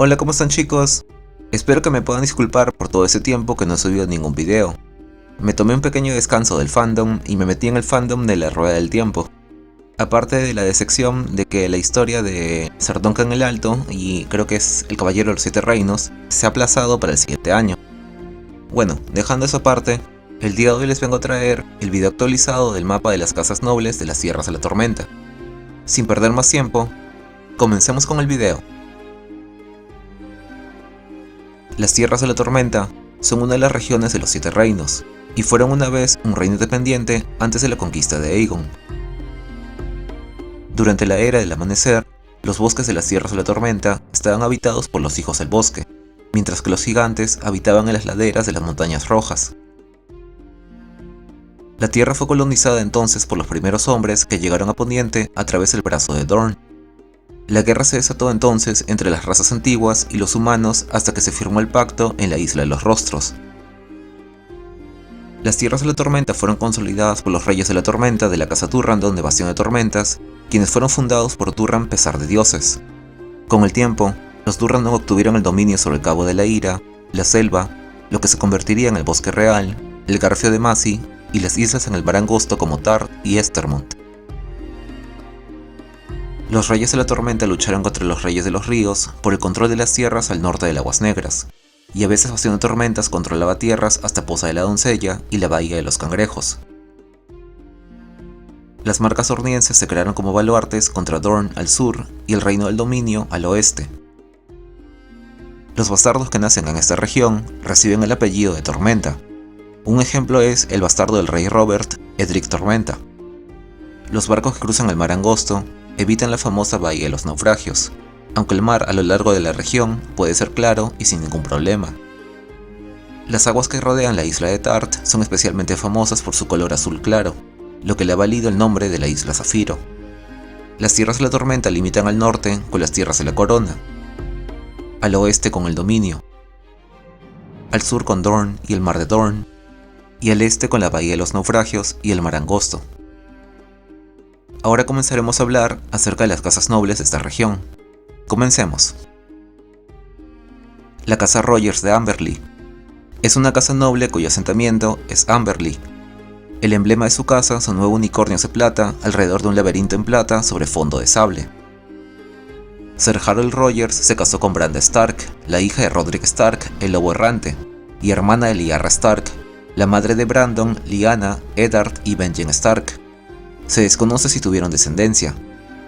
Hola, ¿cómo están, chicos? Espero que me puedan disculpar por todo ese tiempo que no he subido ningún video. Me tomé un pequeño descanso del fandom y me metí en el fandom de la Rueda del Tiempo. Aparte de la decepción de que la historia de Sir Duncan el Alto, y creo que es el Caballero de los Siete Reinos, se ha aplazado para el siguiente año. Bueno, dejando eso aparte, el día de hoy les vengo a traer el video actualizado del mapa de las casas nobles de las Tierras de la Tormenta. Sin perder más tiempo, comencemos con el video. Las Tierras de la Tormenta son una de las regiones de los Siete Reinos, y fueron una vez un reino independiente antes de la conquista de Aegon. Durante la Era del Amanecer, los bosques de las Tierras de la Tormenta estaban habitados por los Hijos del Bosque, mientras que los gigantes habitaban en las laderas de las Montañas Rojas. La Tierra fue colonizada entonces por los primeros hombres que llegaron a Poniente a través del brazo de Dorne. La guerra se desató entonces entre las razas antiguas y los humanos hasta que se firmó el pacto en la Isla de los Rostros. Las Tierras de la Tormenta fueron consolidadas por los Reyes de la Tormenta de la Casa Turrandon de Bastión de Tormentas, quienes fueron fundados por Turran Pesar de Dioses. Con el tiempo, los Turrandon obtuvieron el dominio sobre el Cabo de la Ira, la Selva, lo que se convertiría en el Bosque Real, el Garfio de Masi y las islas en el Mar Angosto como Tart y Estermont. Los Reyes de la Tormenta lucharon contra los Reyes de los Ríos por el control de las tierras al norte de Aguas Negras, y a veces Bastión de Tormentas controlaba tierras hasta Poza de la Doncella y la Bahía de los Cangrejos. Las marcas ornienses se crearon como baluartes contra Dorne al sur y el Reino del Dominio al oeste. Los bastardos que nacen en esta región reciben el apellido de Tormenta. Un ejemplo es el bastardo del rey Robert, Edric Tormenta. Los barcos que cruzan el Mar Angosto evitan la famosa Bahía de los Naufragios, aunque el mar a lo largo de la región puede ser claro y sin ningún problema. Las aguas que rodean la isla de Tart son especialmente famosas por su color azul claro, lo que le ha valido el nombre de la isla Zafiro. Las Tierras de la Tormenta limitan al norte con las Tierras de la Corona, al oeste con el Dominio, al sur con Dorne y el Mar de Dorne, y al este con la Bahía de los Naufragios y el Mar Angosto. Ahora comenzaremos a hablar acerca de las casas nobles de esta región. Comencemos. La Casa Rogers de Amberley es una casa noble cuyo asentamiento es Amberley. El emblema de su casa son 9 unicornios de plata alrededor de un laberinto en plata sobre fondo de sable. Sir Harold Rogers se casó con Branda Stark, la hija de Roderick Stark, el Lobo Errante, y hermana de Lyanna Stark, la madre de Brandon, Lyanna, Eddard y Benjen Stark. Se desconoce si tuvieron descendencia.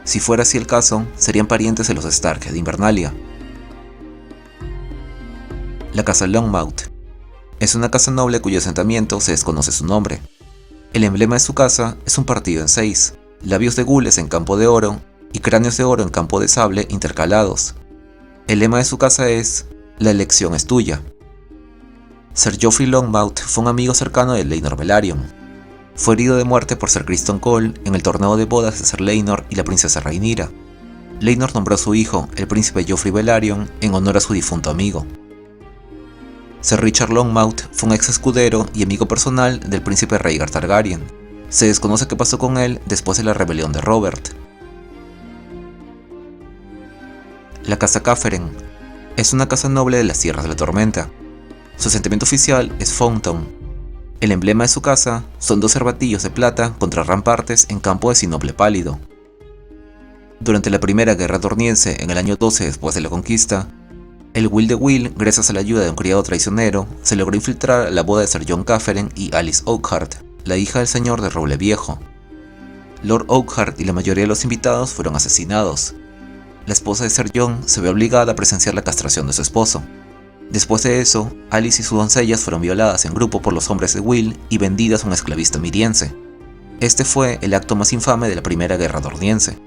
Si fuera así el caso, serían parientes de los Stark de Invernalia. La Casa Longmouth es una casa noble cuyo asentamiento se desconoce su nombre. El emblema de su casa es un partido en 6, labios de gules en campo de oro y cráneos de oro en campo de sable intercalados. El lema de su casa es: la elección es tuya. Sir Joffrey Longmouth fue un amigo cercano de Laenor Velaryon. Fue herido de muerte por Sir Criston Cole en el torneo de bodas de Sir Laenor y la princesa Rhaenyra. Laenor nombró a su hijo, el príncipe Joffrey Velaryon, en honor a su difunto amigo. Sir Richard Longmouth fue un ex escudero y amigo personal del príncipe Rhaegar Targaryen. Se desconoce qué pasó con él después de la rebelión de Robert. La Casa Cafferen es una casa noble de las Tierras de la Tormenta. Su asentamiento oficial es Fountain. El emblema de su casa son 2 cervatillos de plata contra rampartes en campo de sinople pálido. Durante la primera guerra dorniense en el año 12 después de la conquista, el Will de Will, gracias a la ayuda de un criado traicionero, se logró infiltrar a la boda de Sir Jon Cafferen y Alice Oakhart, la hija del señor de Roble Viejo. Lord Oakhart y la mayoría de los invitados fueron asesinados. La esposa de Sir Jon se ve obligada a presenciar la castración de su esposo. Después de eso, Alice y sus doncellas fueron violadas en grupo por los hombres de Will y vendidas a un esclavista miriense. Este fue el acto más infame de la primera guerra dorniense.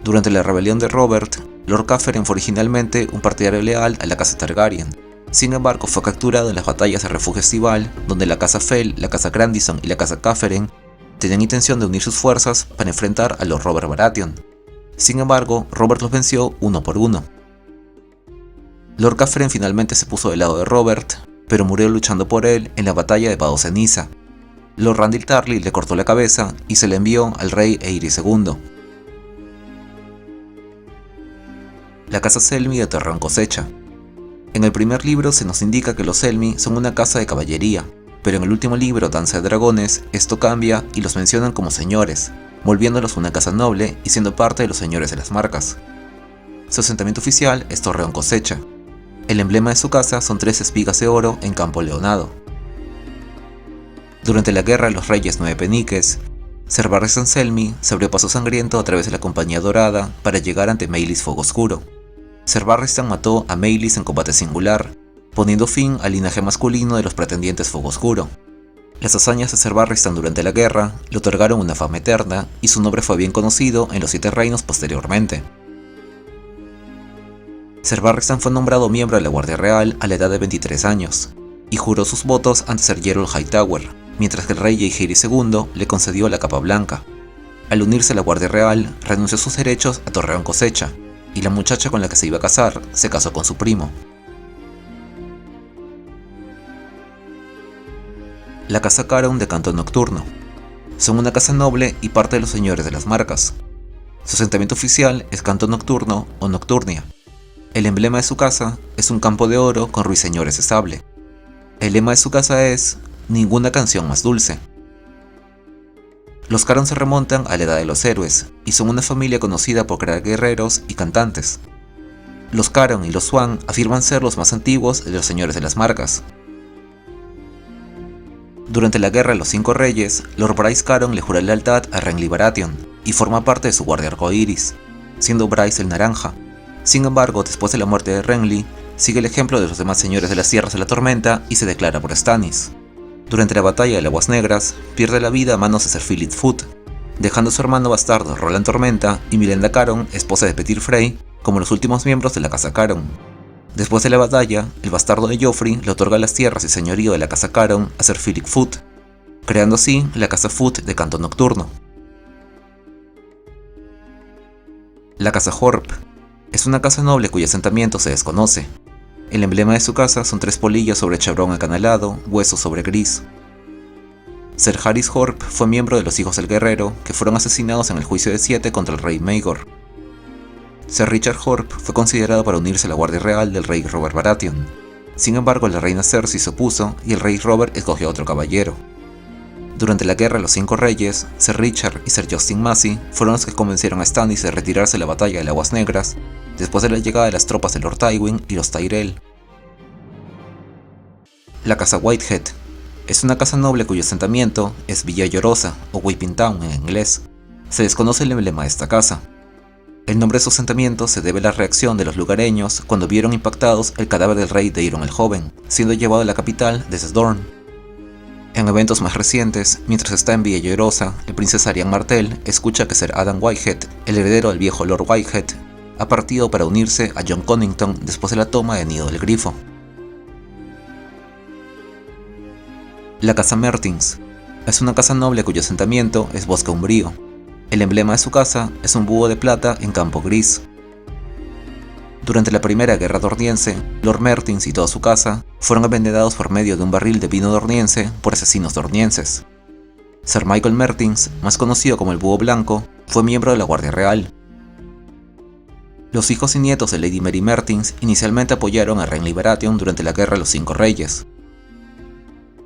Durante la rebelión de Robert, Lord Cafferen fue originalmente un partidario leal a la casa Targaryen. Sin embargo, fue capturado en las batallas de refugio estival, donde la casa Fell, la casa Grandison y la casa Cafferen tenían intención de unir sus fuerzas para enfrentar a Lord Robert Baratheon. Sin embargo, Robert los venció uno por uno. Lord Cafferen finalmente se puso del lado de Robert, pero murió luchando por él en la batalla de Vado Ceniza. Lord Randyll Tarly le cortó la cabeza y se la envió al rey Aerys II. la casa Selmy de Torreón Cosecha. En el primer libro se nos indica que los Selmy son una casa de caballería, pero en el último libro, Danza de Dragones, esto cambia y los mencionan como señores, volviéndolos una casa noble y siendo parte de los señores de las marcas. Su asentamiento oficial es Torreón Cosecha. El emblema de su casa son 3 espigas de oro en campo leonado. Durante la Guerra de los Reyes Nueve Peniques, Ser Barristan Selmy se abrió paso sangriento a través de la Compañía Dorada para llegar ante Meleys Fuego Oscuro. Ser Barristan mató a Meleys en combate singular, poniendo fin al linaje masculino de los pretendientes Fuego Oscuro. Las hazañas de Ser Barristan durante la guerra le otorgaron una fama eterna y su nombre fue bien conocido en los 7 reinos posteriormente. Ser Barristan fue nombrado miembro de la Guardia Real a la edad de 23 años, y juró sus votos ante Ser Gerald Hightower, mientras que el rey Jaehaerys II le concedió la capa blanca. Al unirse a la Guardia Real, renunció a sus derechos a Torreón Cosecha, y la muchacha con la que se iba a casar se casó con su primo. La casa Caron de Canto Nocturno. Son una casa noble y parte de los señores de las marcas. Su asentamiento oficial es Canto Nocturno o Nocturnia. El emblema de su casa es un campo de oro con ruiseñores de sable. El lema de su casa es "Ninguna canción más dulce". Los Caron se remontan a la edad de los héroes y son una familia conocida por crear guerreros y cantantes. Los Caron y los Swan afirman ser los más antiguos de los señores de las marcas. Durante la Guerra de los 5 Reyes, Lord Bryce Caron le jura lealtad a Renly Baratheon y forma parte de su guardia arcoíris, siendo Bryce el naranja. Sin embargo, después de la muerte de Renly, sigue el ejemplo de los demás señores de las Tierras de la Tormenta y se declara por Stannis. Durante la batalla de Aguas Negras, pierde la vida a manos de Ser Philip Foot, dejando a su hermano bastardo Roland Tormenta y Mylenda Caron, esposa de Petyr Frey, como los últimos miembros de la casa Caron. Después de la batalla, el bastardo de Joffrey le otorga las tierras y señorío de la casa Caron a Ser Philip Foot, creando así la casa Foot de Canto Nocturno. La casa Horp es una casa noble cuyo asentamiento se desconoce. El emblema de su casa son 3 polillas sobre chevron acanalado, hueso sobre gris. Ser Harys Horp fue miembro de los Hijos del Guerrero, que fueron asesinados en el Juicio de 7 contra el rey Maegor. Ser Richard Horp fue considerado para unirse a la Guardia Real del rey Robert Baratheon. Sin embargo, la reina Cersei se opuso y el rey Robert escogió a otro caballero. Durante la Guerra de los 5 Reyes, Ser Richard y Ser Justin Massey fueron los que convencieron a Stannis de retirarse de la batalla de Aguas Negras, después de la llegada de las tropas de Lord Tywin y los Tyrell. La casa Whitehead es una casa noble cuyo asentamiento es Villa Llorosa o Weeping Town en inglés. Se desconoce el emblema de esta casa. El nombre de su asentamiento se debe a la reacción de los lugareños cuando vieron impactados el cadáver del rey Daeron el Joven, siendo llevado a la capital desde Dorne. En eventos más recientes, mientras está en Villa Llorosa, el princesa Arianne Martell escucha que Ser Adam Whitehead, el heredero del viejo Lord Whitehead, ha partido para unirse a Jon Connington después de la toma de Nido del Grifo. La casa Mertins es una casa noble cuyo asentamiento es Bosque Umbrío. El emblema de su casa es un búho de plata en campo gris. Durante la Primera Guerra Dorniense, Lord Mertins y toda su casa fueron envenenados por medio de un barril de vino dorniense por asesinos dornienses. Ser Michael Mertins, más conocido como el Búho Blanco, fue miembro de la Guardia Real. Los hijos y nietos de Lady Mary Mertins inicialmente apoyaron a Renly Baratheon durante la Guerra de los 5 Reyes.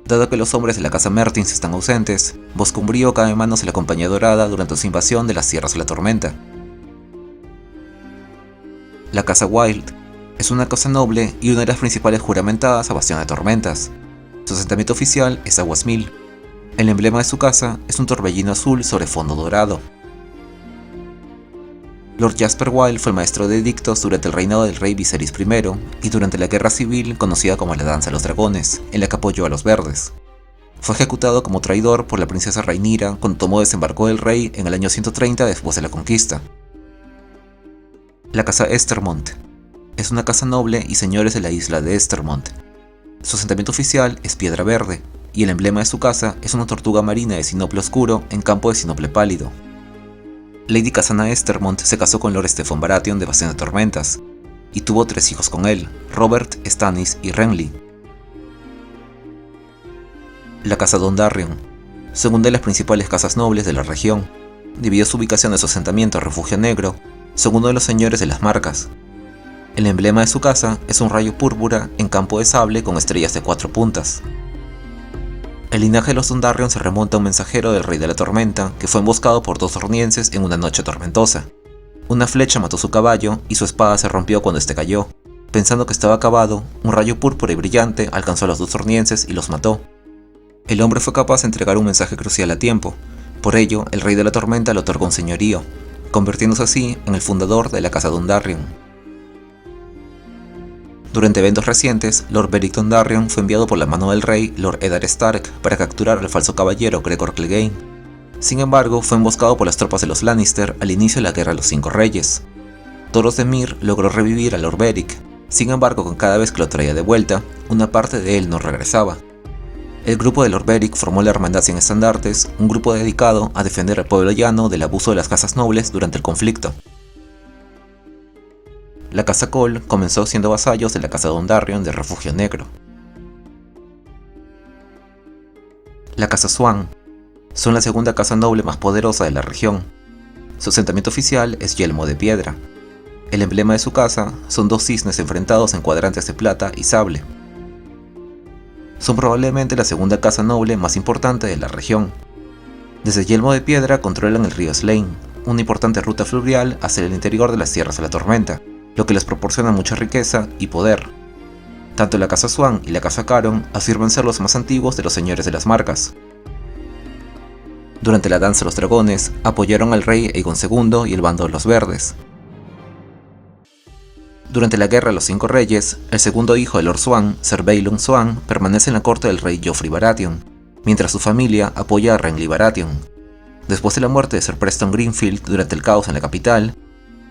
Dado que los hombres de la casa Mertins están ausentes, Bosque Umbrío cae en manos de la Compañía Dorada durante su invasión de las Tierras de la Tormenta. La casa Wild es una casa noble y una de las principales juramentadas a Bastión de Tormentas. Su asentamiento oficial es Aguas Mil. El emblema de su casa es un torbellino azul sobre fondo dorado. Lord Jasper Wild fue maestro de edictos durante el reinado del rey Viserys I y durante la guerra civil conocida como la Danza de los Dragones, en la que apoyó a los verdes. Fue ejecutado como traidor por la princesa Rhaenyra cuando tomó desembarco del rey en el año 130 después de la conquista. La casa Estermont es una casa noble y señores de la isla de Estermont. Su asentamiento oficial es Piedra Verde, y el emblema de su casa es una tortuga marina de sinople oscuro en campo de sinople pálido. Lady Cassandra Estermont se casó con Lord Stephen Baratheon de Bastión de Tormentas, y tuvo 3 hijos con él, Robert, Stannis y Renly. La casa Dondarrion son una de las principales casas nobles de la región. Debido a su ubicación de su asentamiento Refugio Negro, son uno de los señores de las marcas. El emblema de su casa es un rayo púrpura en campo de sable con estrellas de 4 puntas. El linaje de los Dondarrion se remonta a un mensajero del Rey de la Tormenta que fue emboscado por 2 dornienses en una noche tormentosa. Una flecha mató su caballo y su espada se rompió cuando este cayó. Pensando que estaba acabado, un rayo púrpura y brillante alcanzó a los 2 dornienses y los mató. El hombre fue capaz de entregar un mensaje crucial a tiempo. Por ello, el Rey de la Tormenta le otorgó un señorío, convirtiéndose así en el fundador de la Casa Dondarrion. Durante eventos recientes, Lord Beric Dondarrion fue enviado por la mano del rey Lord Eddard Stark para capturar al falso caballero Gregor Clegane. Sin embargo, fue emboscado por las tropas de los Lannister al inicio de la Guerra de los 5 Reyes. Thoros de Myr logró revivir a Lord Beric, sin embargo, con cada vez que lo traía de vuelta, una parte de él no regresaba. El grupo de Lord Beric formó la Hermandad Sin Estandartes, un grupo dedicado a defender al pueblo llano del abuso de las casas nobles durante el conflicto. La Casa Cole comenzó siendo vasallos de la Casa Dondarrion de Refugio Negro. La Casa Swan son la segunda casa noble más poderosa de la región. Su asentamiento oficial es Yelmo de Piedra. El emblema de su casa son 2 cisnes enfrentados en cuadrantes de plata y sable. Son probablemente la segunda casa noble más importante de la región. Desde Yelmo de Piedra controlan el río Slane, una importante ruta fluvial hacia el interior de las Tierras de la Tormenta, lo que les proporciona mucha riqueza y poder. Tanto la Casa Swan y la Casa Caron afirman ser los más antiguos de los señores de las marcas. Durante la Danza de los Dragones, apoyaron al rey Aegon II y el bando de los Verdes. Durante la Guerra de los 5 Reyes, el segundo hijo de Lord Swan, Ser Baelon Swan, permanece en la corte del rey Joffrey Baratheon, mientras su familia apoya a Renly Baratheon. Después de la muerte de Ser Preston Greenfield durante el caos en la capital,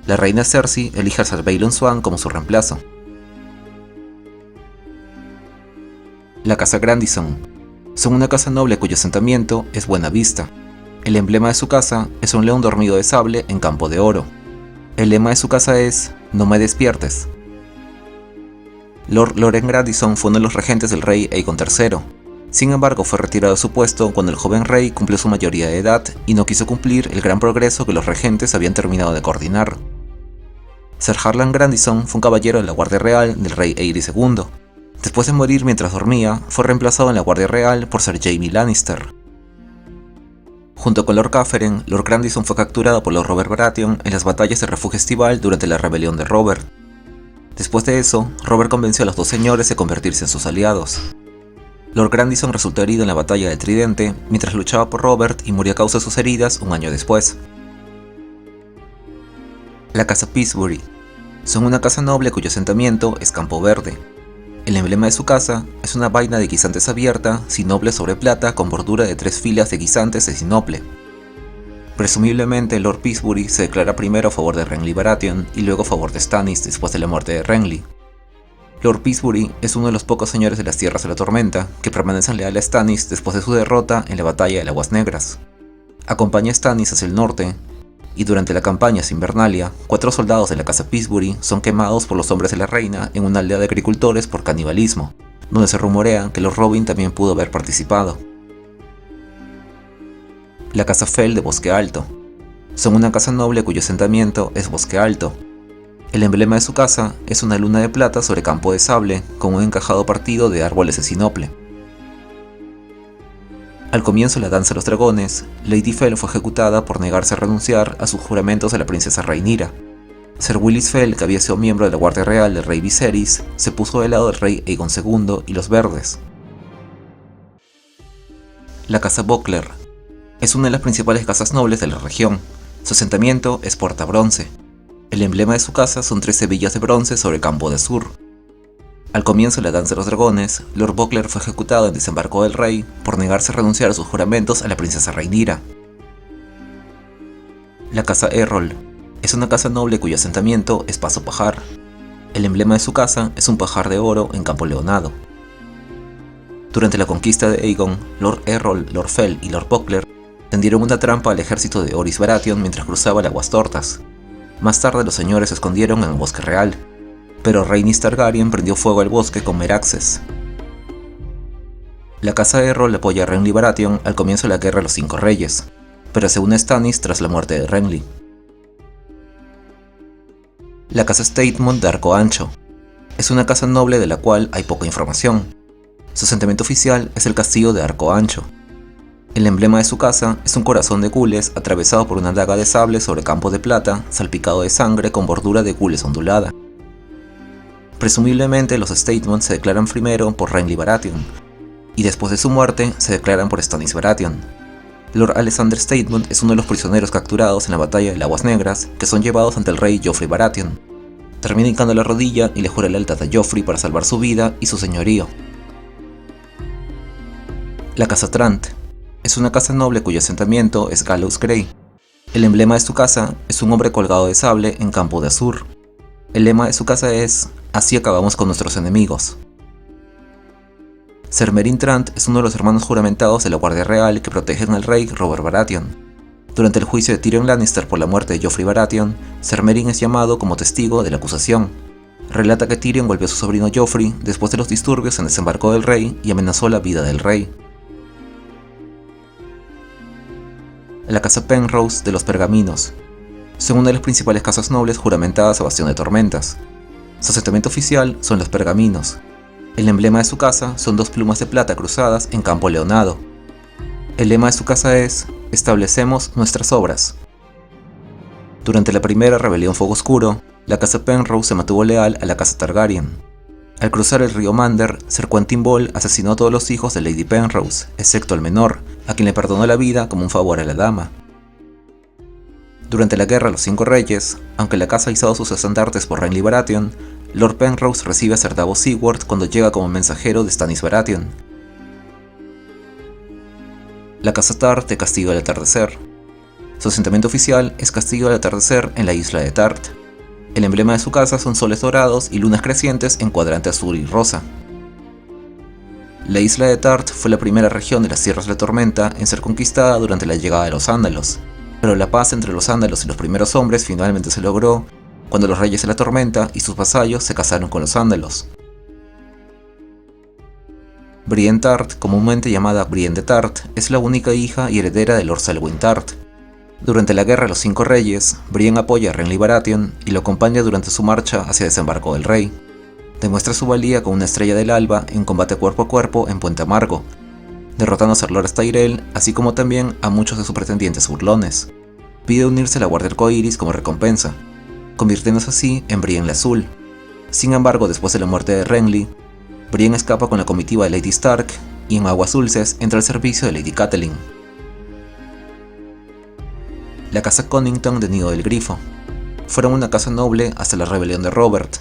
la reina Cersei elige a Ser Baelon Swan como su reemplazo. La Casa Grandison son una casa noble cuyo asentamiento es Buena Vista. El emblema de su casa es un león dormido de sable en campo de oro. El lema de su casa es "No me despiertes". Lord Loren Grandison fue uno de los regentes del rey Aegon III. Sin embargo, fue retirado de su puesto cuando el joven rey cumplió su mayoría de edad y no quiso cumplir el gran progreso que los regentes habían terminado de coordinar. Ser Harlan Grandison fue un caballero de la Guardia Real del rey Aerys II. Después de morir mientras dormía, fue reemplazado en la Guardia Real por Ser Jaime Lannister. Junto con Lord Cafferen, Lord Grandison fue capturado por Lord Robert Baratheon en las batallas de Refugio Estival durante la rebelión de Robert. Después de eso, Robert convenció a los 2 señores de convertirse en sus aliados. Lord Grandison resultó herido en la batalla del Tridente mientras luchaba por Robert y murió a causa de sus heridas un año después. La Casa Peacebury son una casa noble cuyo asentamiento es Campo Verde. El emblema de su casa es una vaina de guisantes abierta, sinople sobre plata con bordura de 3 filas de guisantes de sinople. Presumiblemente Lord Peacebury se declara primero a favor de Renly Baratheon y luego a favor de Stannis después de la muerte de Renly. Lord Peacebury es uno de los pocos señores de las Tierras de la Tormenta que permanecen leales a Stannis después de su derrota en la batalla de Aguas Negras. Acompaña a Stannis hacia el norte, y durante la campaña sin Invernalia, 4 soldados de la Casa Peacebury son quemados por los hombres de la reina en una aldea de agricultores por canibalismo, donde se rumorea que Lord Robin también pudo haber participado. La Casa Fell de Bosque Alto son una casa noble cuyo asentamiento es Bosque Alto. El emblema de su casa es una luna de plata sobre campo de sable con un encajado partido de árboles de sinople. Al comienzo de la Danza de los Dragones, Lady Fell fue ejecutada por negarse a renunciar a sus juramentos a la princesa Rhaenyra. Ser Willis Fell, que había sido miembro de la Guardia Real del rey Viserys, se puso del lado del rey Aegon II y los Verdes. La Casa Buckler es una de las principales casas nobles de la región. Su asentamiento es Puerta Bronce. El emblema de su casa son 3 hebillas de bronce sobre campo de azur. Al comienzo de la Danza de los Dragones, Lord Buckler fue ejecutado en Desembarco del Rey por negarse a renunciar a sus juramentos a la princesa Rhaenyra. La Casa Errol es una casa noble cuyo asentamiento es Paso Pajar. El emblema de su casa es un pajar de oro en campo leonado. Durante la conquista de Aegon, Lord Errol, Lord Fell y Lord Buckler tendieron una trampa al ejército de Orys Baratheon mientras cruzaba las Aguas Tortas. Más tarde los señores se escondieron en el Bosque Real, pero Rhaenys Targaryen prendió fuego al bosque con Meraxes. La Casa Errol apoya a Renly Baratheon al comienzo de la Guerra de los 5 Reyes, pero se une a Stannis tras la muerte de Renly. La casa Statemont de Arco Ancho. Es una casa noble de la cual hay poca información. Su asentamiento oficial es el castillo de Arco Ancho. El emblema de su casa es un corazón de gules atravesado por una daga de sable sobre campo de plata, salpicado de sangre con bordura de gules ondulada. Presumiblemente los Statemont se declaran primero por Renly Baratheon, y después de su muerte se declaran por Stannis Baratheon. Lord Alexander Statemont es uno de los prisioneros capturados en la batalla de Aguas Negras, que son llevados ante el rey Joffrey Baratheon. Termina hincando la rodilla y le jura lealtad a Joffrey para salvar su vida y su señorío. La casa Trant. Es una casa noble cuyo asentamiento es Gallows Grey. El emblema de su casa es un hombre colgado de sable en campo de azur. El lema de su casa es: así acabamos con nuestros enemigos. Ser Meryn Trant es uno de los hermanos juramentados de la Guardia Real que protegen al rey Robert Baratheon. Durante el juicio de Tyrion Lannister por la muerte de Joffrey Baratheon, Ser Meryn es llamado como testigo de la acusación. Relata que Tyrion golpeó a su sobrino Joffrey después de los disturbios en el desembarco del rey y amenazó la vida del rey. La casa Penrose de los Pergaminos. Son una de las principales casas nobles juramentadas a Bastión de Tormentas. Su asentamiento oficial son los Pergaminos. El emblema de su casa son dos plumas de plata cruzadas en campo leonado. El lema de su casa es: establecemos nuestras obras. Durante la primera rebelión Fuego Oscuro, la casa Penrose se mantuvo leal a la casa Targaryen. Al cruzar el río Mander, Ser Quentyn Bol asesinó a todos los hijos de Lady Penrose, excepto al menor, a quien le perdonó la vida como un favor a la dama. Durante la Guerra de los Cinco Reyes, aunque la casa ha izado sus estandartes por Renly Baratheon, Lord Penrose recibe a Ser Davos Seaworth cuando llega como mensajero de Stannis Baratheon. La casa Tart de Castillo del Atardecer. Su asentamiento oficial es Castillo del Atardecer en la isla de Tart. El emblema de su casa son soles dorados y lunas crecientes en cuadrante azul y rosa. La isla de Tart fue la primera región de las Tierras de la Tormenta en ser conquistada durante la llegada de los Ándalos, pero la paz entre los Ándalos y los primeros hombres finalmente se logró cuando los Reyes de la Tormenta y sus vasallos se casaron con los Ándalos. Brienne Tart, comúnmente llamada Brienne de Tart, es la única hija y heredera de Lord Selwyn Tart. Durante la Guerra de los Cinco Reyes, Brienne apoya a Renly Baratheon y lo acompaña durante su marcha hacia el desembarco del rey. Demuestra su valía con una estrella del alba en combate cuerpo a cuerpo en Puente Amargo, derrotando a Ser Loras Tyrell, así como también a muchos de sus pretendientes burlones. Pide unirse a la Guardia Arcoiris como recompensa, convirtiéndose así en Brienne la Azul. Sin embargo, después de la muerte de Renly, Brienne escapa con la comitiva de Lady Stark y en Aguas Dulces entra al servicio de Lady Catelyn. La casa Connington de Nido del Grifo. Fueron una casa noble hasta la rebelión de Robert.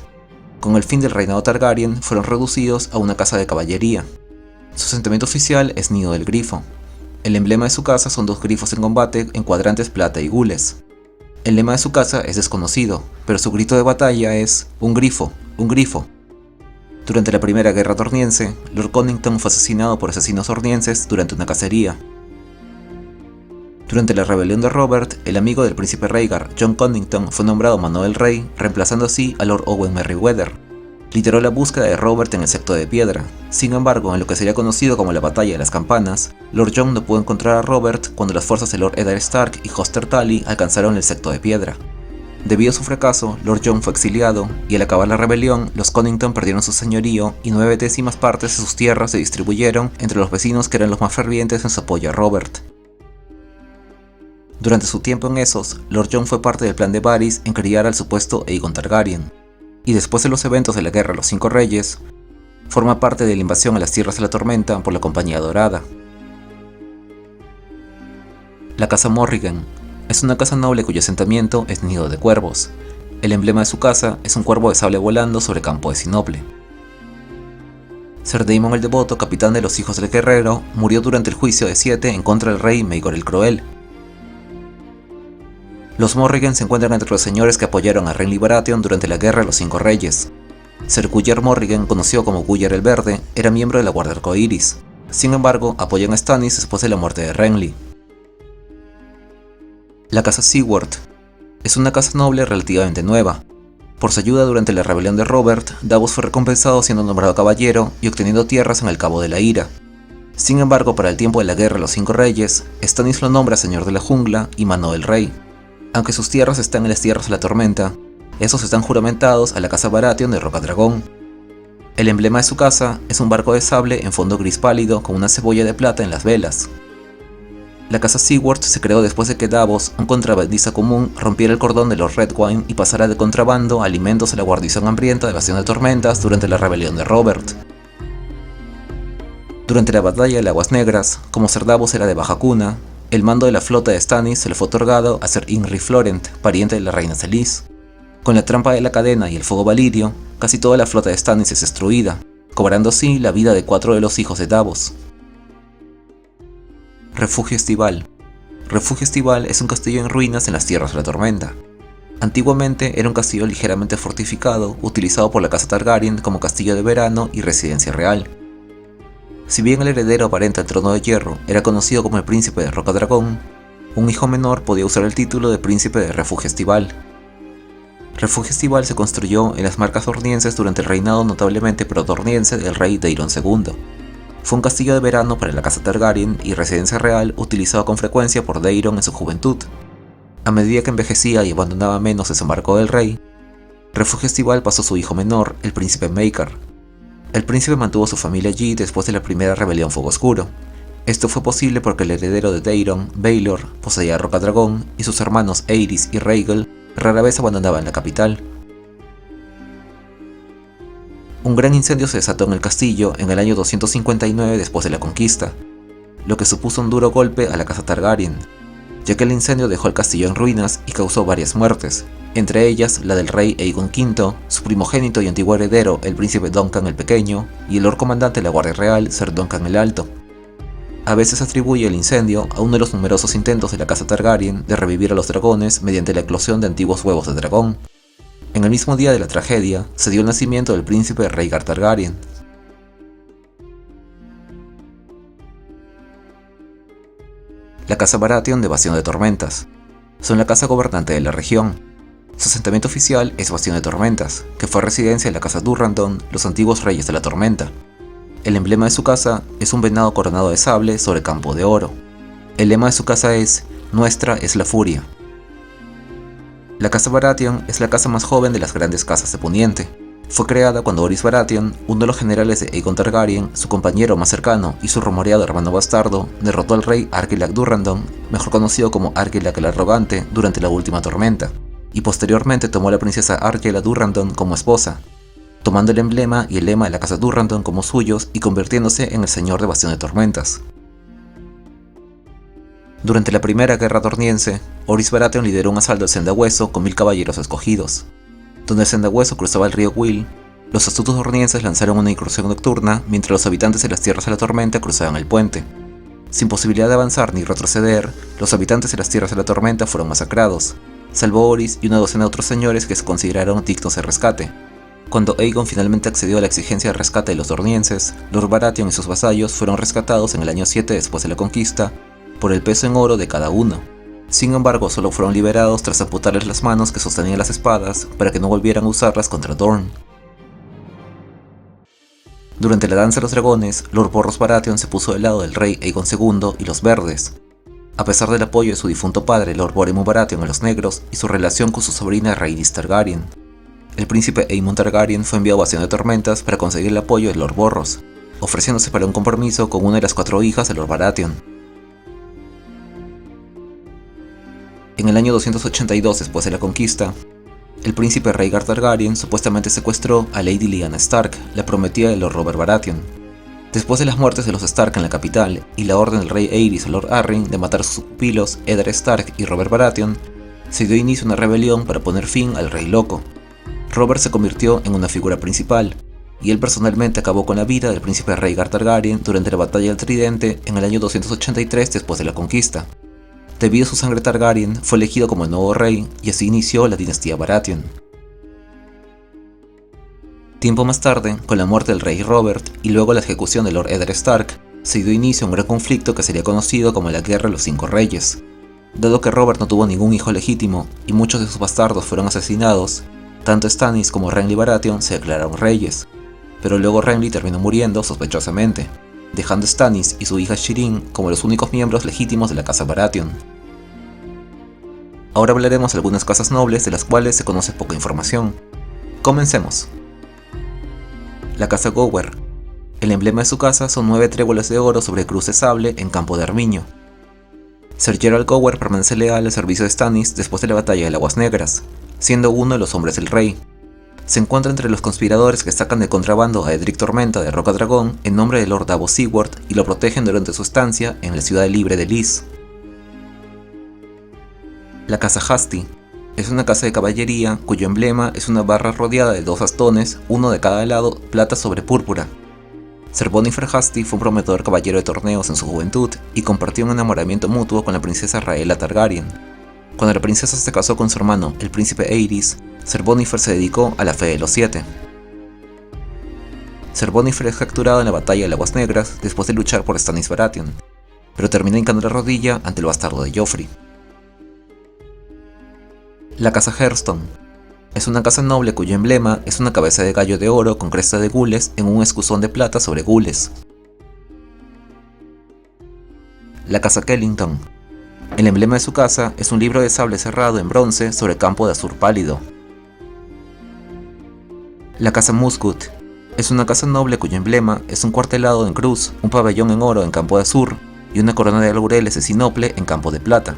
Con el fin del reinado Targaryen fueron reducidos a una casa de caballería. Su asentamiento oficial es Nido del Grifo. El emblema de su casa son dos grifos en combate en cuadrantes plata y gules. El lema de su casa es desconocido, pero su grito de batalla es un grifo, un grifo. Durante la Primera Guerra Dorniense, Lord Connington fue asesinado por asesinos ornienses durante una cacería. Durante la rebelión de Robert, el amigo del príncipe Rhaegar, Jon Connington, fue nombrado mano del rey, reemplazando así a Lord Owen Merryweather. Lideró la búsqueda de Robert en el Secto de Piedra. Sin embargo, en lo que sería conocido como la Batalla de las Campanas, Lord Jon no pudo encontrar a Robert cuando las fuerzas de Lord Eddard Stark y Hoster Tully alcanzaron el Secto de Piedra. Debido a su fracaso, Lord Jon fue exiliado, y al acabar la rebelión, los Connington perdieron su señorío y 9/10 partes de sus tierras se distribuyeron entre los vecinos que eran los más fervientes en su apoyo a Robert. Durante su tiempo en Essos, Lord Jon fue parte del plan de Varys en criar al supuesto Aegon Targaryen, y después de los eventos de la Guerra de los Cinco Reyes, forma parte de la invasión a las Tierras de la Tormenta por la Compañía Dorada. La casa Morrigan es una casa noble cuyo asentamiento es Nido de Cuervos. El emblema de su casa es un cuervo de sable volando sobre campo de sinople. Ser Daemon el Devoto, capitán de los Hijos del Guerrero, murió durante el juicio de 7 en contra del rey Maegor el Cruel. Los Morrigan se encuentran entre los señores que apoyaron a Renly Baratheon durante la Guerra de los Cinco Reyes. Ser Guyer Morrigan, conocido como Guyer el Verde, era miembro de la Guardia Arcoiris. Sin embargo, apoyan a Stannis después de la muerte de Renly. La casa Seaworth es una casa noble relativamente nueva. Por su ayuda durante la rebelión de Robert, Davos fue recompensado siendo nombrado caballero y obteniendo tierras en el Cabo de la Ira. Sin embargo, para el tiempo de la Guerra de los Cinco Reyes, Stannis lo nombra Señor de la Jungla y Mano del Rey. Aunque sus tierras están en las Tierras de la Tormenta, Estos están juramentados a la casa Baratheon de Rocadragón. El emblema de su casa es un barco de sable en fondo gris pálido con una cebolla de plata en las velas. La casa Seaworth se creó después de que Davos, un contrabandista común, rompiera el cordón de los Redwyne y pasara de contrabando alimentos a la guarnición hambrienta de Bastión de Tormentas durante la rebelión de Robert. Durante la batalla de Aguas Negras, como Ser Davos era de baja cuna, el mando de la flota de Stannis se le fue otorgado a Ser Imry Florent, pariente de la reina Selyse. Con la trampa de la cadena y el fuego valirio, casi toda la flota de Stannis es destruida, cobrando así la vida de 4 de los hijos de Davos. Refugio Estival. Refugio Estival es un castillo en ruinas en las Tierras de la Tormenta. Antiguamente era un castillo ligeramente fortificado, utilizado por la casa Targaryen como castillo de verano y residencia real. Si bien el heredero aparente al trono de hierro era conocido como el príncipe de Rocadragón, un hijo menor podía usar el título de príncipe de Refugio Estival. Refugio Estival se construyó en las marcas dornienses durante el reinado notablemente pro-dorniense del rey Daeron II. Fue un castillo de verano para la casa Targaryen y residencia real utilizado con frecuencia por Daeron en su juventud. A medida que envejecía y abandonaba menos ese marco del rey, Refugio Estival pasó a su hijo menor, el príncipe Maekar. El príncipe mantuvo a su familia allí después de la primera rebelión Fuego Oscuro. Esto fue posible porque el heredero de Daeron, Baelor, poseía Rocadragón y sus hermanos Aerys y Rhaegal rara vez abandonaban la capital. Un gran incendio se desató en el castillo en el año 259 después de la conquista, lo que supuso un duro golpe a la casa Targaryen, ya que el incendio dejó el castillo en ruinas y causó varias muertes, entre ellas la del rey Aegon V, su primogénito y antiguo heredero, el príncipe Duncan el Pequeño, y el Lord Comandante de la Guardia Real, Ser Duncan el Alto. A veces atribuye el incendio a uno de los numerosos intentos de la casa Targaryen de revivir a los dragones mediante la eclosión de antiguos huevos de dragón. En el mismo día de la tragedia, se dio el nacimiento del príncipe Rhaegar Targaryen. La casa Baratheon de Bastión de Tormentas. Son la casa gobernante de la región. Su asentamiento oficial es Bastión de Tormentas, que fue residencia de la casa Durrandon, los antiguos reyes de la tormenta. El emblema de su casa es un venado coronado de sable sobre campo de oro. El lema de su casa es "Nuestra es la furia". La casa Baratheon es la casa más joven de las grandes casas de Poniente. Fue creada cuando Orys Baratheon, uno de los generales de Aegon Targaryen, su compañero más cercano y su rumoreado hermano bastardo, derrotó al rey Argilac Durrandon, mejor conocido como Argilac el Arrogante, durante la última tormenta, y posteriormente tomó a la princesa Argela Durrandon como esposa, tomando el emblema y el lema de la casa Durrandon como suyos y convirtiéndose en el señor de Bastión de Tormentas. Durante la primera guerra dorniense, Orys Baratheon lideró un asalto al Sendahueso con 1000 caballeros escogidos. Donde el Sendahueso cruzaba el río Will, los astutos dornienses lanzaron una incursión nocturna mientras los habitantes de las Tierras de la Tormenta cruzaban el puente. Sin posibilidad de avanzar ni retroceder, los habitantes de las Tierras de la Tormenta fueron masacrados, salvo Orys y una docena de otros señores que se consideraron dignos de rescate. Cuando Aegon finalmente accedió a la exigencia de rescate de los dornienses, Lord Baratheon y sus vasallos fueron rescatados en el año 7 después de la conquista, por el peso en oro de cada uno. Sin embargo, solo fueron liberados tras amputarles las manos que sostenían las espadas para que no volvieran a usarlas contra Dorne. Durante la danza de los dragones, Lord Borros Baratheon se puso del lado del rey Aegon II y los verdes. A pesar del apoyo de su difunto padre Lord Boremund Baratheon a los negros y su relación con su sobrina Rhaenys Targaryen, el príncipe Aemon Targaryen fue enviado a Bastión de Tormentas para conseguir el apoyo de Lord Borros, ofreciéndose para un compromiso con una de las 4 hijas de Lord Baratheon. En el año 282 después de la conquista, el príncipe Rhaegar Targaryen supuestamente secuestró a Lady Lyanna Stark, la prometida de Lord Robert Baratheon. Después de las muertes de los Stark en la capital y la orden del rey Aerys a Lord Arryn de matar a sus pupilos Eddard Stark y Robert Baratheon, se dio inicio a una rebelión para poner fin al Rey Loco. Robert se convirtió en una figura principal, y él personalmente acabó con la vida del príncipe Rhaegar Targaryen durante la batalla del Tridente en el año 283 después de la conquista. Debido a su sangre Targaryen, fue elegido como el nuevo rey y así inició la dinastía Baratheon. Tiempo más tarde, con la muerte del rey Robert y luego la ejecución de Lord Eddard Stark, se dio inicio a un gran conflicto que sería conocido como la Guerra de los 5 Reyes. Dado que Robert no tuvo ningún hijo legítimo y muchos de sus bastardos fueron asesinados, tanto Stannis como Renly Baratheon se declararon reyes, pero luego Renly terminó muriendo sospechosamente, dejando a Stannis y su hija Shireen como los únicos miembros legítimos de la casa Baratheon. Ahora hablaremos de algunas casas nobles de las cuales se conoce poca información. Comencemos. La casa Gower. El emblema de su casa son 9 tréboles de oro sobre cruz de sable en campo de armiño. Sir Gerald Gower permanece leal al servicio de Stannis después de la batalla de Aguas Negras, siendo uno de los hombres del rey. Se encuentra entre los conspiradores que sacan de contrabando a Edric Tormenta de Roca Dragón en nombre de Lord Davos Seaworth y lo protegen durante su estancia en la ciudad libre de Lys. La casa Hasty. Es una casa de caballería cuyo emblema es una barra rodeada de 2 bastones, uno de cada lado, plata sobre púrpura. Ser Bonifer Hasty fue un prometedor caballero de torneos en su juventud y compartió un enamoramiento mutuo con la princesa Rhaella Targaryen. Cuando la princesa se casó con su hermano, el príncipe Aerys, Ser Bonifer se dedicó a la fe de los 7. Ser Bonifer es capturado en la batalla de Aguas Negras después de luchar por Stannis Baratheon, pero termina hincando la rodilla ante el bastardo de Joffrey. La casa Hearthstone. Es una casa noble cuyo emblema es una cabeza de gallo de oro con cresta de gules en un escusón de plata sobre gules. La casa Kellington. El emblema de su casa es un libro de sable cerrado en bronce sobre campo de azur pálido. La casa Musgood. Es una casa noble cuyo emblema es un cuartelado en cruz, un pabellón en oro en campo de azur y una corona de laureles de sinople en campo de plata.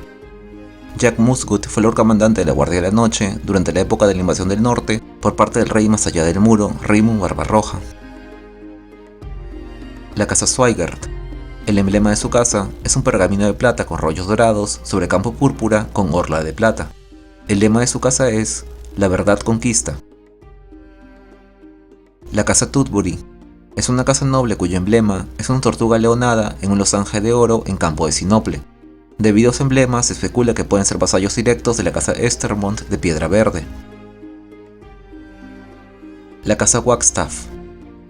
Jack Musgood fue Lord Comandante de la Guardia de la Noche durante la época de la invasión del norte por parte del rey más allá del muro, Raymond Barbarroja. La casa Swigert. El emblema de su casa es un pergamino de plata con rollos dorados sobre campo púrpura con orla de plata. El lema de su casa es "La verdad conquista". La casa Tutbury. Es una casa noble cuyo emblema es una tortuga leonada en un losange de oro en campo de sinople. Debido a su emblema, se especula que pueden ser vasallos directos de la casa Estermont de Piedra Verde. La casa Wagstaff.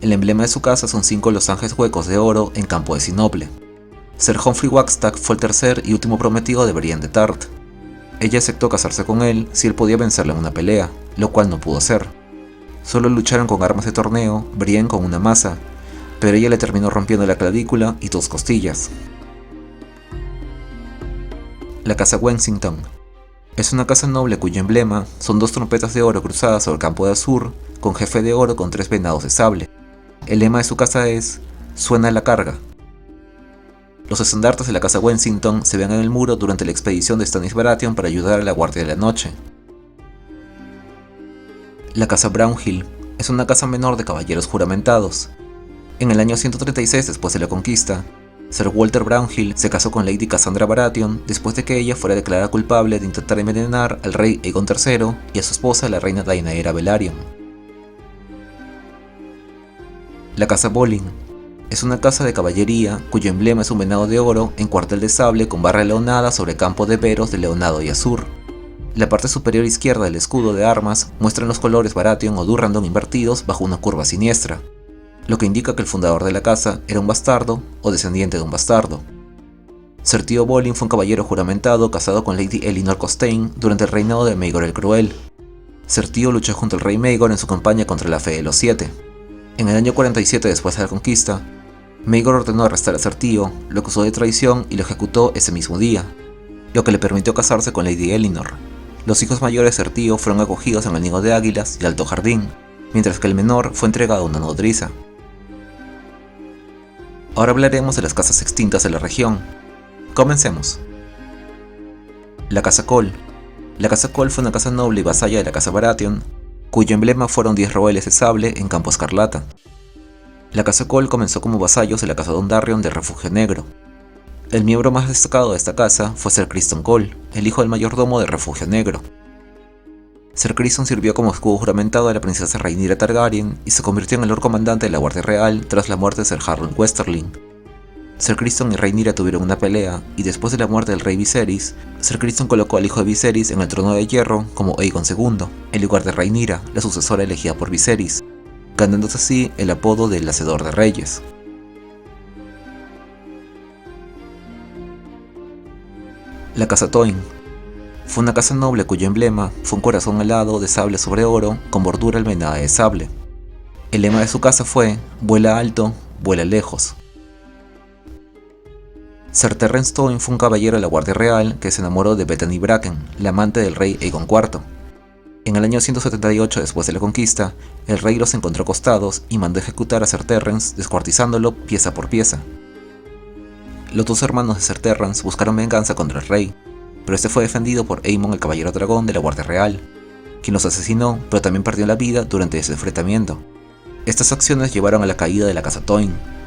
El emblema de su casa son 5 losanges huecos de oro en campo de sinople. Sir Humphrey Wagstaff fue el tercer y último prometido de Brienne de Tart. Ella aceptó casarse con él si él podía vencerla en una pelea, lo cual no pudo hacer. Solo lucharon con armas de torneo, Brienne con una maza, pero ella le terminó rompiendo la clavícula y 2 costillas. La casa Wensington. Es una casa noble cuyo emblema son 2 trompetas de oro cruzadas sobre campo de azur, con jefe de oro con 3 venados de sable. El lema de su casa es "Suena la carga". Los estandartes de la casa Wensington se ven en el muro durante la expedición de Stannis Baratheon para ayudar a la Guardia de la Noche. La casa Brownhill es una casa menor de caballeros juramentados. En el año 136 después de la conquista, Sir Walter Brownhill se casó con Lady Cassandra Baratheon después de que ella fuera declarada culpable de intentar envenenar al rey Aegon III y a su esposa la reina Daenerys Velaryon. La casa Bolin es una casa de caballería cuyo emblema es un venado de oro en cuartel de sable con barra leonada sobre campo de veros de leonado y azur. La parte superior izquierda del escudo de armas muestra los colores Baratheon o Durrandon invertidos bajo una curva siniestra, lo que indica que el fundador de la casa era un bastardo o descendiente de un bastardo. Sir Tío Bolin fue un caballero juramentado casado con Lady Elinor Costain durante el reinado de Maegor el Cruel. Sir Tío luchó junto al rey Maegor en su campaña contra la Fe de los 7. En el año 47 después de la conquista, Maegor ordenó arrestar a Sir Tío, lo acusó de traición y lo ejecutó ese mismo día, lo que le permitió casarse con Lady Elinor. Los hijos mayores de Sir Tío fueron acogidos en el nido de águilas y Alto Jardín, mientras que el menor fue entregado a una nodriza. Ahora hablaremos de las casas extintas de la región. Comencemos. La casa Cole. La casa Cole fue una casa noble y vasalla de la casa Baratheon, cuyo emblema fueron 10 roeles de sable en campo escarlata. La casa Cole comenzó como vasallos de la casa Dondarrion de Refugio Negro. El miembro más destacado de esta casa fue Ser Criston Cole, el hijo del mayordomo de Refugio Negro. Ser Criston sirvió como escudo juramentado de la princesa Rhaenyra Targaryen y se convirtió en el Lord Comandante de la Guardia Real tras la muerte de Ser Harren Westerling. Ser Criston y Rhaenyra tuvieron una pelea, y después de la muerte del rey Viserys, Ser Criston colocó al hijo de Viserys en el trono de hierro como Aegon II, en lugar de Rhaenyra, la sucesora elegida por Viserys, ganándose así el apodo de El Hacedor de Reyes. La casa Tywin. Fue una casa noble cuyo emblema fue un corazón alado de sable sobre oro con bordura almenada de sable. El lema de su casa fue "Vuela alto, vuela lejos". Sir Terence Towne fue un caballero de la Guardia Real que se enamoró de Bethany Bracken, la amante del rey Aegon IV. En el año 178 después de la conquista, el rey los encontró acostados y mandó ejecutar a Sir Terence descuartizándolo pieza por pieza. Los dos hermanos de Sir Terence buscaron venganza contra el rey, pero este fue defendido por Aemon, el caballero dragón de la Guardia Real, quien los asesinó, pero también perdió la vida durante ese enfrentamiento. Estas acciones llevaron a la caída de la casa Towne.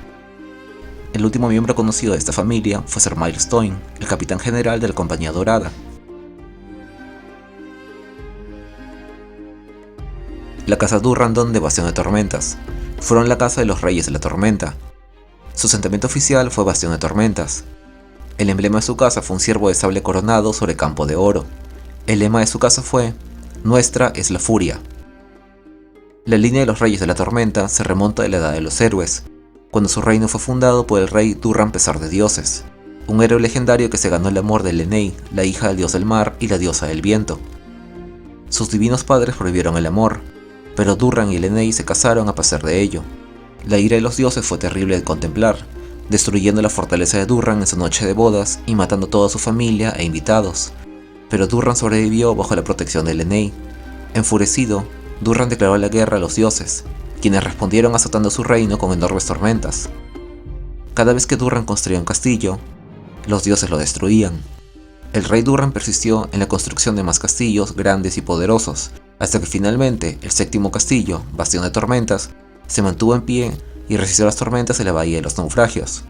El último miembro conocido de esta familia fue Sir Myles Towne, el capitán general de la Compañía Dorada. La casa Durrandon de Bastión de Tormentas. Fueron la casa de los Reyes de la Tormenta. Su asentamiento oficial fue Bastión de Tormentas. El emblema de su casa fue un ciervo de sable coronado sobre campo de oro. El lema de su casa fue: Nuestra es la furia. La línea de los Reyes de la Tormenta se remonta a la Edad de los Héroes, cuando su reino fue fundado por el rey Durran Pesar de Dioses, un héroe legendario que se ganó el amor de Lenei, la hija del dios del mar y la diosa del viento. Sus divinos padres prohibieron el amor, pero Durran y Lenei se casaron a pesar de ello. La ira de los dioses fue terrible de contemplar, destruyendo la fortaleza de Durran en su noche de bodas y matando a toda su familia e invitados. Pero Durran sobrevivió bajo la protección de Lenei. Enfurecido, Durran declaró la guerra a los dioses, quienes respondieron azotando su reino con enormes tormentas. Cada vez que Durran construía un castillo, los dioses lo destruían. El rey Durran persistió en la construcción de más castillos grandes y poderosos, hasta que finalmente el séptimo castillo, Bastión de Tormentas, se mantuvo en pie y resistió las tormentas en la Bahía de los Naufragios.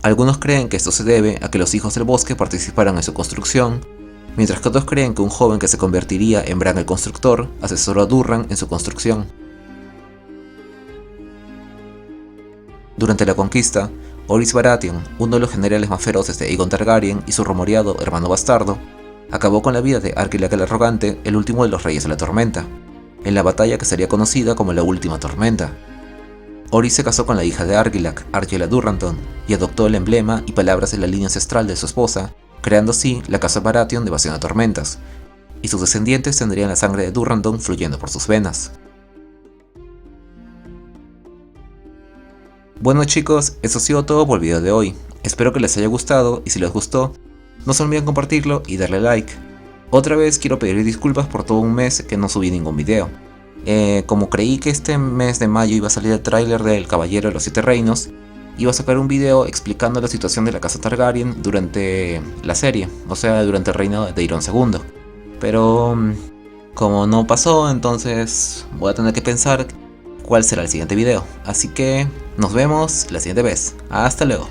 Algunos creen que esto se debe a que los hijos del bosque participaron en su construcción, mientras que otros creen que un joven que se convertiría en Bran el Constructor asesoró a Durran en su construcción. Durante la conquista, Orys Baratheon, uno de los generales más feroces de Aegon Targaryen y su rumoreado hermano bastardo, acabó con la vida de Argilac el Arrogante, el último de los Reyes de la Tormenta, en la batalla que sería conocida como la Última Tormenta. Orys se casó con la hija de Argilac, Argela Durrandon, y adoptó el emblema y palabras de la línea ancestral de su esposa, creando así la casa Baratheon de Bastión de Tormentas, y sus descendientes tendrían la sangre de Durrandon fluyendo por sus venas. Bueno chicos, eso ha sido todo por el video de hoy. Espero que les haya gustado y si les gustó, no se olviden compartirlo y darle like. Otra vez quiero pedir disculpas por todo un mes que no subí ningún video. Como creí que este mes de mayo iba a salir el tráiler del Caballero de los Siete Reinos, iba a sacar un video explicando la situación de la casa Targaryen durante la serie, o sea, durante el reino de Daeron II. Pero como no pasó, entonces voy a tener que pensar cuál será el siguiente video. Así que nos vemos la siguiente vez. Hasta luego.